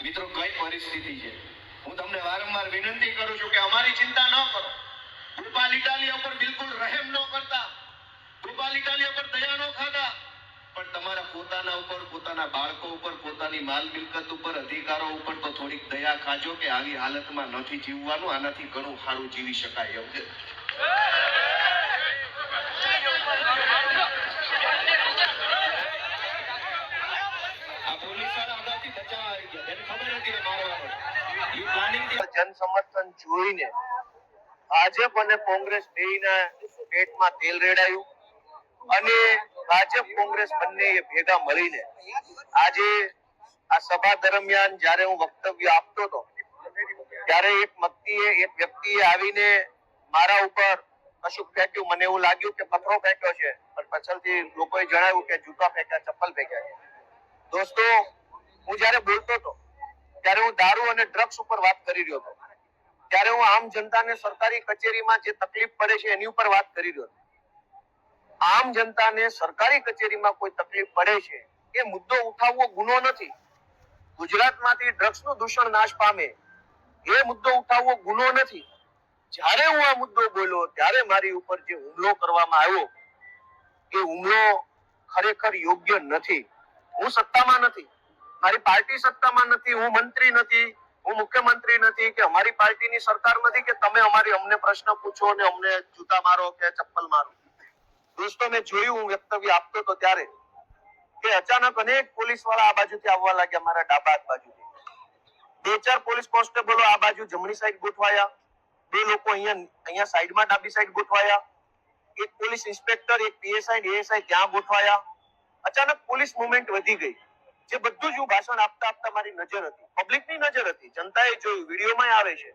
મિત્રો કઈ પરિસ્થિતિ છે? હું તમને વારંવાર વિનંતી કરું છું કે અમારી ચિંતા ન કરો. ભોપાલ ઇટાલિયા ઉપર બિલકુલ રહેમ ન કરતા, ભોપાલ ઇટાલિયા ઉપર દયા ન ખાતા, પણ તમારા પોતાના ઉપર, પોતાના બાળકો ઉપર, પોતાની માલ મિલકત ઉપર, અધિકારો ઉપર તો થોડીક દયા ખાજો કે આવી હાલતમાં નથી જીવવાનું, આનાથી ઘણું સારું જીવી શકાય એમ છે. જન સમર્થન જોઈને ભાજપ અને કોંગ્રેસ બેયના પેટમાં તેલ રેડાયું અને ભાજપ કોંગ્રેસ બંને ભેગા મળીને આજે આ સભા દરમિયાન જ્યારે હું વક્તવ્ય આપતો હતો ત્યારે એક વ્યક્તિએ આવીને મારા ઉપર કશુંક ફેંક્યું. મને એવું લાગ્યું કે પથ્થરો ફેંક્યો છે, પણ પાછળથી લોકોએ જણાવ્યું કે જૂતા ફેંક્યા, ચપ્પલ ફેંક્યા છે. દોસ્તો, હું જ્યારે બોલતો હતો ત્યારે હું દારૂ અને ડ્રગ્સ ઉપર વાત કરી રહ્યો હતો. ત્યારે હું આમ જનતાને સરકારી કચેરીમાં જે તકલીફ પડે છે એની ઉપર વાત કરી રહ્યો હતો. આમ જનતાને સરકારી કચેરીમાં કોઈ તકલીફ પડે છે એ મુદ્દો ઉઠાવવો ગુનો નથી. ગુજરાતમાંથી ડ્રગ્સનું દૂષણ નાશ પામે એ મુદ્દો ઉઠાવવો ગુનો નથી. જ્યારે હું આ મુદ્દો બોલ્યો ત્યારે મારી ઉપર જે હુમલો કરવામાં આવ્યો એ હુમલો ખરેખર યોગ્ય નથી. હું સત્તામાં નથી, મારી પાર્ટી સત્તામાં નથી, હું મંત્રી નથી, હું મુખ્યમંત્રી નથી કે અમારી પાર્ટીની સરકાર નથી કે તમે અમને પ્રશ્ન પૂછો અને અમને જૂતા મારો કે ચપ્પલ મારો. દોસ્તો, મેં જોયું, હું વક્તવ્ય આપતો હતો ત્યારે કે અચાનક અનેક પોલીસ વાળા આ બાજુથી આવવા લાગ્યા, મારા ડાબા હાથ બાજુથી. 2-4 પોલીસ કોન્સ્ટેબલો આ બાજુ જમણી સાઈડ ગોઠવાયા, 2 લોકો અહીંયા સાઈડમાં ડાબી સાઈડ ગોઠવાયા, એક પોલીસ ઇન્સ્પેક્ટર, એક પીએસઆઈ, એએસઆઈ ત્યાં ગોઠવાયા. અચાનક પોલીસ મુવમેન્ટ વધી ગઈ. જે બધું જ હું ભાષણ આપતા મારી નજર હતી, પબ્લિકની નજર હતી, જનતાએ જોયું, વિડીયોમાં આવે છે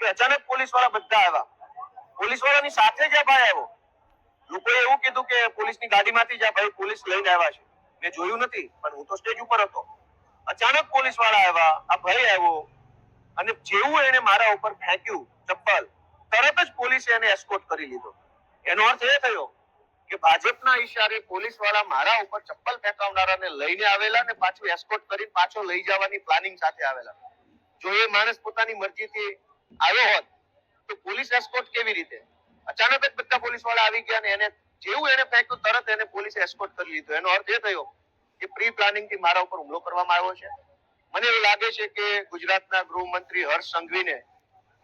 કે અચાનક પોલીસ વાળા બધા આવ્યા. પોલીસ વાળાની સાથે જ આ ભાઈ આવ્યો. લોકોએ એવું કીધું કે પોલીસની ગાડીમાંથી જ આ ભાઈ પોલીસ લઈને આવ્યા છે. મેં જોયું નથી, પણ હું તો સ્ટેજ ઉપર હતો. અચાનક પોલીસ વાળા આવ્યા, આ ભાઈ આવ્યો અને જેવું એને મારા ઉપર ફેંક્યું ચપ્પલ, તરત જ પોલીસે એને એસ્કોર્ટ કરી લીધો. એનો અર્થ એ થયો કે ભાજપના ઈશારે પોલીસ વાળા મારા ઉપર ચપ્પલ ફેંકાવનારાને લઈને આવેલા ને પાછું એસ્કોર્ટ કરી પાછો લઈ જવાની પ્લાનિંગ સાથે આવેલા. જો એ માણસ પોતાની મરજીથી આવ્યો હોત તો પોલીસ એસ્કોર્ટ કેવી રીતે? અચાનક જ બધા પોલીસ વાળા આવી ગયા ને એને જેવું એને ફેંક્યું તરત એને પોલીસે એસ્કોર્ટ કરી લીધો. એનો અર્થ એ થયો કે પ્રી પ્લાનિંગ થી મારા ઉપર હુમલો કરવામાં આવ્યો છે. મને એવું લાગે છે કે ગુજરાતના ગૃહમંત્રી હર્ષ સંઘવીને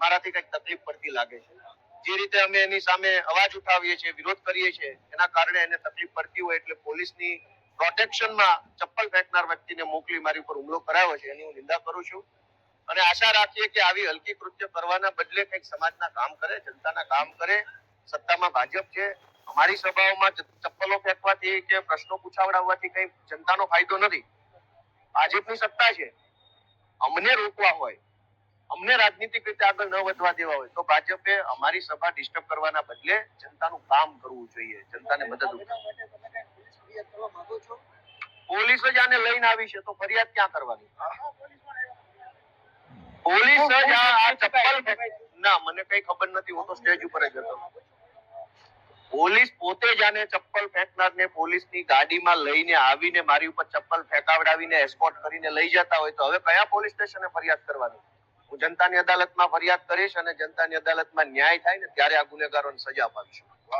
મારાથી કંઈક તકલીફ પડતી લાગે છે. જે રીતે અમે એની સામે અવાજ ઉઠાવીએ છીએ, વિરોધ કરીએ છીએ, એના કારણે એને તકલીફ પડતી હોય એટલે પોલીસની પ્રોટેક્શનમાં ચપ્પલ ફેંકનાર વ્યક્તિને મોકલી મારી ઉપર હુમલો કરાયો છે એની હું નિંદા કરું છું. અને આશા રાખીએ કે આવી હલકી કૃત્ય કરવાના બદલે કંઈક સમાજના કામ કરે, જનતાના કામ કરે. સત્તામાં ભાજપ છે, અમારી સભાઓમાં ચપ્પલો ફેંકવાથી કે પ્રશ્નો પૂછાવડાવવાથી કઈ જનતાનો ફાયદો નથી. ભાજપની સત્તા છે, અમને રોકવા હોય, અમને રાજનીતિક રીતે આગળ ન વધવા દેવા હોય તો ભાજપે અમારી સભા ડિસ્ટર્બ કરવાના બદલે જનતાનું કામ કરવું જોઈએ, જનતાને મદદ. પોલીસ જ આને લઈને આવી છે તો ફરિયાદ ક્યાં કરવાની? પોલીસ જ આ ચપ્પલ ના, મને કઈ ખબર નથી, હું તો સ્ટેજ ઉપર જ હતો. પોલીસ પોતે જ આને ચપ્પલ ફેંકનારને પોલીસની ગાડીમાં લઈને આવીને મારી ઉપર ચપ્પલ ફેંકાવડાવીને એસ્કોર્ટ કરીને લઈ જતા હોય તો હવે કયા પોલીસ સ્ટેશને ફરિયાદ કરવાની? હું જનતાની અદાલતમાં ફરિયાદ કરીશ અને જનતાની અદાલતમાં ન્યાય થાય ને ત્યારે આ ગુનેગારોને સજા અપાવીશું.